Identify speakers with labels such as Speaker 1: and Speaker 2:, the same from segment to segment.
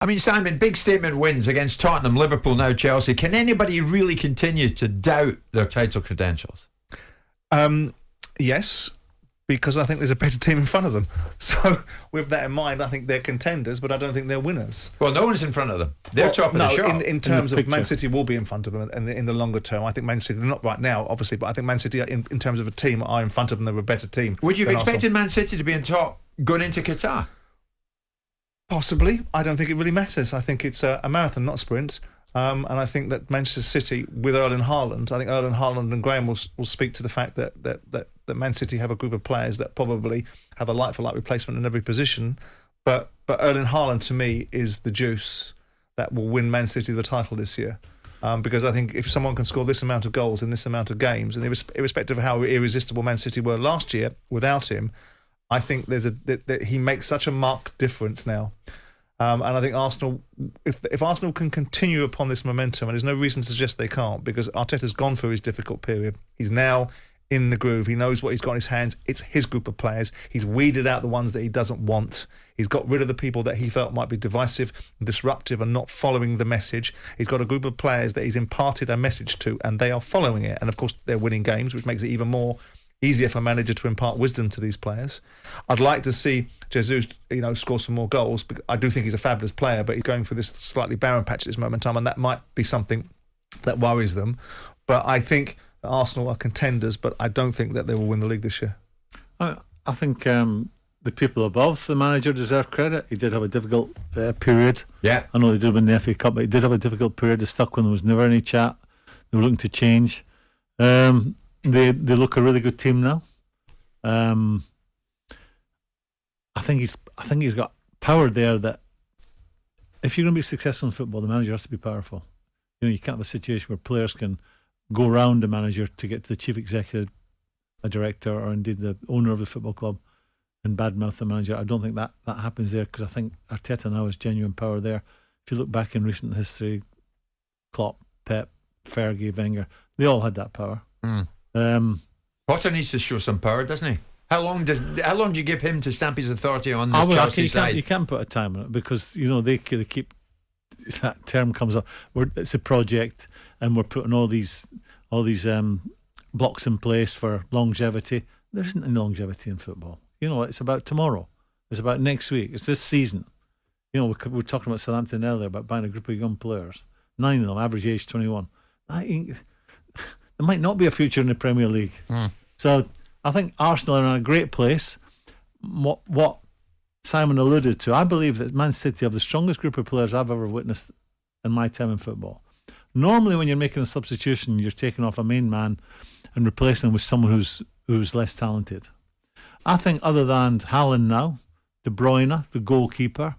Speaker 1: I mean, Simon, big statement wins against Tottenham, Liverpool, now Chelsea. Can anybody really continue to doubt their title credentials?
Speaker 2: Yes, because I think there's a better team in front of them. So with that in mind, I think they're contenders, but I don't think they're winners.
Speaker 1: Well, no one's in front of them. They're top of the shop.
Speaker 2: In terms of Man City will be in front of them in the longer term. I think Man City, not right now, obviously, but I think Man City, in terms of a team, are in front of them. They're a better team.
Speaker 1: Would you have expected Man City to be in top going into Qatar?
Speaker 2: Possibly. I don't think it really matters. I think it's a marathon, not a sprint. And I think that Manchester City, with Erling Haaland, I think Erling Haaland and Graeme will speak to the fact that Man City have a group of players that probably have a like-for-like replacement in every position. But Erling Haaland, to me, is the juice that will win Man City the title this year. Because I think if someone can score this amount of goals in this amount of games, and irrespective of how irresistible Man City were last year without him, I think that he makes such a marked difference now. And I think Arsenal, if Arsenal can continue upon this momentum, and there's no reason to suggest they can't, because Arteta's gone through his difficult period. He's now in the groove. He knows what he's got in his hands. It's his group of players. He's weeded out the ones that he doesn't want. He's got rid of the people that he felt might be divisive, disruptive, and not following the message. He's got a group of players that he's imparted a message to, and they are following it. And of course, they're winning games, which makes it even more easier for a manager to impart wisdom to these players. I'd like to see Jesus, score some more goals. I do think he's a fabulous player, but he's going through this slightly barren patch at this moment in time, and that might be something that worries them. But I think that Arsenal are contenders, but I don't think that they will win the league this year.
Speaker 3: I think the people above the manager deserve credit. He did have a difficult period.
Speaker 1: Yeah,
Speaker 3: I know they did win the FA Cup, but he did have a difficult period. They stuck when there was never any chat. They were looking to change. They look a really good team now. I think he's got power there that if you're going to be successful in football, the manager has to be powerful. You can't have a situation where players can go around the manager to get to the chief executive, a director, or indeed the owner of the football club and badmouth the manager. I don't think that happens there, because I think Arteta now has genuine power there. If you look back in recent history, Klopp, Pep, Fergie, Wenger, they all had that power.
Speaker 1: Potter needs to show some power, doesn't he? How long do you give him to stamp his authority on this Chelsea side?
Speaker 3: You can't put a time on it, because they keep, that term comes up. It's a project, and we're putting all these blocks in place for longevity. There isn't any longevity in football. It's about tomorrow. It's about next week. It's this season. We're talking about Southampton earlier about buying a group of young players. 9 of them, average age 21. There might not be a future in the Premier League. So I think Arsenal are in a great place. What Simon alluded to, I believe that Man City have the strongest group of players I've ever witnessed in my time in football. Normally when you're making a substitution, you're taking off a main man and replacing him with someone who's less talented. I think other than Haaland now, De Bruyne, the goalkeeper,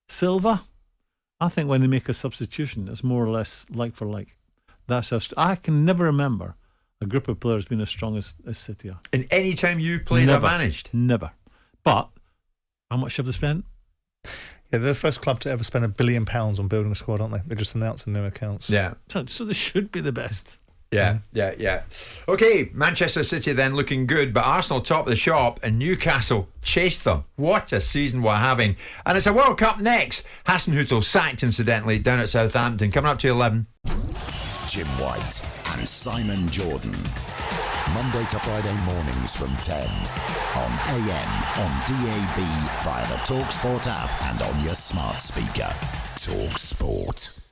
Speaker 3: Silva, I think when they make a substitution, it's more or less like for like. That's how I can never remember a group of players being as strong as City are.
Speaker 1: And any time you played or managed?
Speaker 3: Never. But how much have they spent?
Speaker 2: Yeah, they're the first club to ever spend £1 billion on building a squad, aren't they? They just announced in their accounts.
Speaker 1: Yeah.
Speaker 3: So they should be the best.
Speaker 1: Yeah. Okay, Manchester City then looking good, but Arsenal top of the shop and Newcastle chased them. What a season we're having. And it's a World Cup next. Hasenhüttl sacked, incidentally, down at Southampton. Coming up to 11.
Speaker 4: Jim White and Simon Jordan. Monday to Friday mornings from 10 on AM, on DAB, via the talkSPORT app and on your smart speaker. talkSPORT.